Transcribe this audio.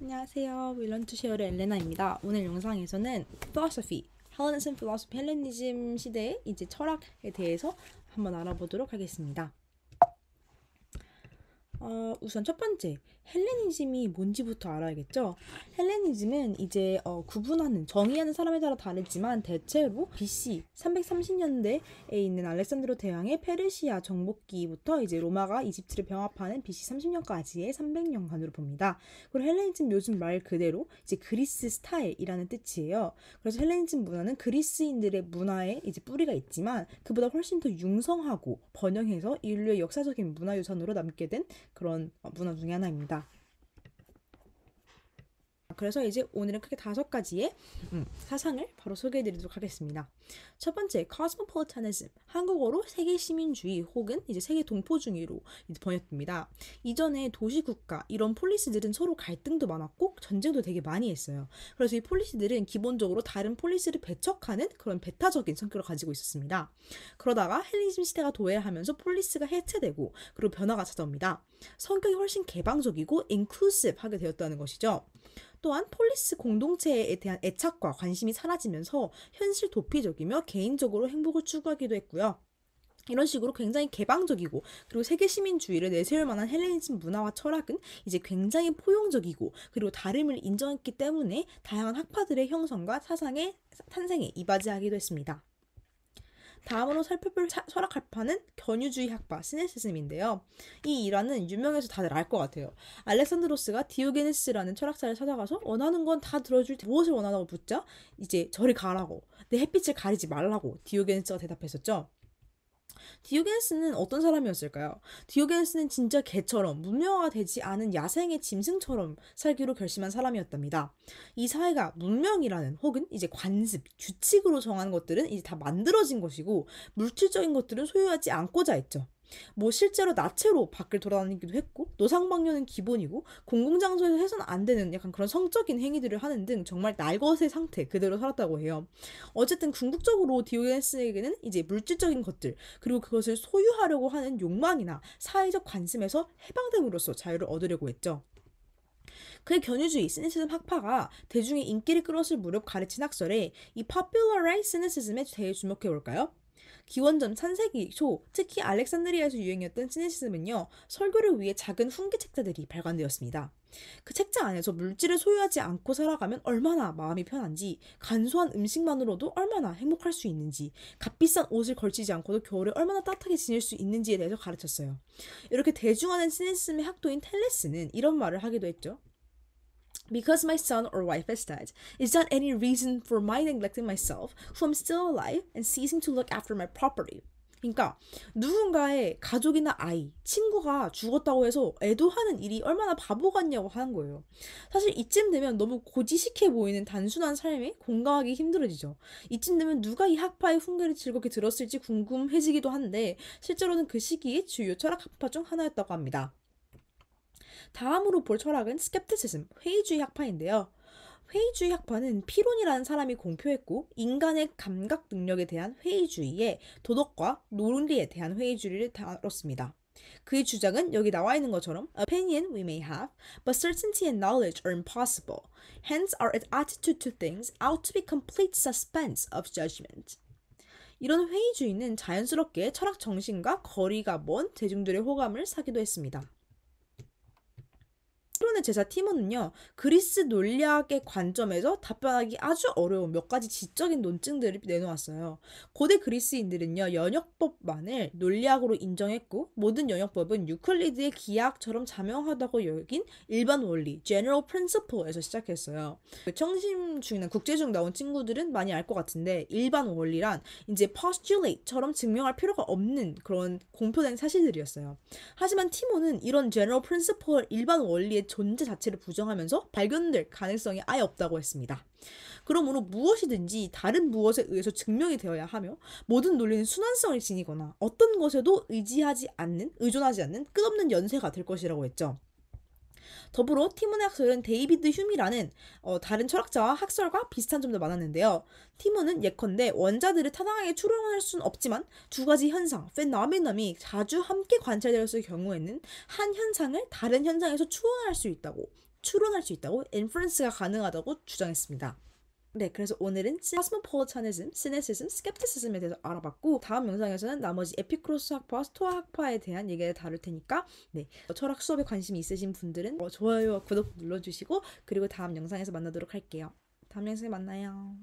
안녕하세요. We Learn to Share의 엘레나입니다. 오늘 영상에서는 Philosophy, Hellenism Philosophy, 헬레니즘 시대의 이제 철학에 대해서 한번 알아보도록 하겠습니다. 우선 첫 번째, 헬레니즘이 뭔지부터 알아야겠죠? 헬레니즘은 이제 구분하는, 정의하는 사람에 따라 다르지만 대체로 BC 330년대에 있는 알렉산드로 대왕의 페르시아 정복기부터 이제 로마가 이집트를 병합하는 BC 30년까지의 300년간으로 봅니다. 그리고 헬레니즘 요즘 말 그대로 이제 그리스 스타일이라는 뜻이에요. 그래서 헬레니즘 문화는 그리스인들의 문화에 이제 뿌리가 있지만 그보다 훨씬 더 융성하고 번영해서 인류의 역사적인 문화유산으로 남게 된 그런 문화 중에 하나입니다. 그래서 이제 오늘은 크게 5가지의 사상을 바로 소개해드리도록 하겠습니다. 첫 번째, cosmopolitanism, 한국어로 세계시민주의 혹은 이제 세계동포주의로 번역됩니다. 이전에 도시국가 이런 폴리시들은 서로 갈등도 많았고 전쟁도 되게 많이 했어요. 그래서 이 폴리시들은 기본적으로 다른 폴리시를 배척하는 그런 배타적인 성격을 가지고 있었습니다. 그러다가 헬레니즘 시대가 도래하면서 폴리시가 해체되고 그리고 변화가 찾아옵니다. 성격이 훨씬 개방적이고 inclusive하게 되었다는 것이죠. 또한 폴리스 공동체에 대한 애착과 관심이 사라지면서 현실 도피적이며 개인적으로 행복을 추구하기도 했고요. 이런 식으로 굉장히 개방적이고 그리고 세계시민주의를 내세울 만한 헬레니즘 문화와 철학은 이제 굉장히 포용적이고 그리고 다름을 인정했기 때문에 다양한 학파들의 형성과 사상의 탄생에 이바지하기도 했습니다. 다음으로 살펴볼 철학 학파는 견유주의 학파, 시네시즘인데요. 이 일화는 유명해서 다들 알 것 같아요. 알렉산드로스가 디오게네스라는 철학자를 찾아가서 원하는 건 다 들어줄 테 무엇을 원하냐고 묻자 이제 저리 가라고, 내 햇빛을 가리지 말라고 디오게네스가 대답했었죠. 디오게네스는 어떤 사람이었을까요? 디오게네스는 진짜 개처럼 문명화가 되지 않은 야생의 짐승처럼 살기로 결심한 사람이었답니다. 이 사회가 문명이라는 혹은 이제 관습, 규칙으로 정하는 것들은 이제 다 만들어진 것이고 물질적인 것들은 소유하지 않고자 했죠. 실제로 나체로 밖을 돌아다니기도 했고 노상방뇨는 기본이고 공공장소에서 해서는 안 되는 약간 그런 성적인 행위들을 하는 등 정말 날것의 상태 그대로 살았다고 해요. 어쨌든 궁극적으로 디오게네스에게는 이제 물질적인 것들 그리고 그것을 소유하려고 하는 욕망이나 사회적 관심에서 해방됨으로써 자유를 얻으려고 했죠. 그의 견유주의 시니시즘 학파가 대중의 인기를 끌었을 무렵 가르친 학설에 이 popularized cynicism에 대해 주목해 볼까요? 기원전 3세기 초 특히 알렉산드리아에서 유행했던 시니시즘은요, 설교를 위해 작은 훈계 책자들이 발간되었습니다. 그 책자 안에서 물질을 소유하지 않고 살아가면 얼마나 마음이 편한지, 간소한 음식만으로도 얼마나 행복할 수 있는지, 값비싼 옷을 걸치지 않고도 겨울에 얼마나 따뜻하게 지낼 수 있는지에 대해서 가르쳤어요. 이렇게 대중화된 시니시즘의 학도인 텔레스는 이런 말을 하기도 했죠. Because my son or wife has died, is that any reason for my neglecting myself, who am still alive, and ceasing to look after my property? 그러니까 누군가의 가족이나 아이, 친구가 죽었다고 해서 애도하는 일이 얼마나 바보 같냐고 하는 거예요. 사실 이쯤 되면 너무 고지식해 보이는 단순한 삶에 공감하기 힘들어지죠. 이쯤 되면 누가 이 학파의 훈계를 즐겁게 들었을지 궁금해지기도 한데 실제로는 그 시기의 주요 철학 학파 중 하나였다고 합니다. 다음으로 볼 철학은 스캡티시즘, 회의주의 학파인데요. 회의주의 학파는 피론이라는 사람이 공표했고 인간의 감각 능력에 대한 회의주의에 도덕과 논리에 대한 회의주의를 다뤘습니다. 그의 주장은 여기 나와 있는 것처럼 opinion we may have, but certainty and knowledge are impossible. Hence our attitude to things ought to be complete suspense of judgment. 이런 회의주의는 자연스럽게 철학 정신과 거리가 먼 대중들의 호감을 사기도 했습니다. 피론의 제자 티모는요, 그리스 논리학의 관점에서 답변하기 아주 어려운 몇 가지 지적인 논증들을 내놓았어요. 고대 그리스인들은요, 연역법만을 논리학으로 인정했고 모든 연역법은 유클리드의 기하학처럼 자명하다고 여긴 일반 원리, general principle에서 시작했어요. 청심중이나 국제중 나온 친구들은 많이 알 것 같은데 일반 원리란 이제 postulate처럼 증명할 필요가 없는 그런 공표된 사실들이었어요. 하지만 티모는 이런 general principle 일반 원리의 존재 자체를 부정하면서 발견될 가능성이 아예 없다고 했습니다. 그러므로 무엇이든지 다른 무엇에 의해서 증명이 되어야 하며 모든 논리는 순환성을 지니거나 어떤 것에도 의존하지 않는 끝없는 연쇄가 될 것이라고 했죠. 더불어 티몬의 학설은 데이비드 휴미라는 다른 철학자와 학설과 비슷한 점도 많았는데요. 티몬은 예컨대 원자들을 타당하게 추론할 수는 없지만 두 가지 현상, 페노메넌이 자주 함께 관찰되었을 경우에는 한 현상을 다른 현상에서 추론할 수 있다고 추론할 수 있다고, inference가 가능하다고 주장했습니다. 네, 그래서 오늘은 cosmopolitanism, cynicism, skepticism에 대해서 알아봤고 다음 영상에서는 나머지 에피쿠로스 학파와 스토아 학파에 대한 얘기를 다룰 테니까 네, 철학 수업에 관심이 있으신 분들은 좋아요와 구독 눌러주시고 그리고 다음 영상에서 만나도록 할게요. 다음 영상에 만나요.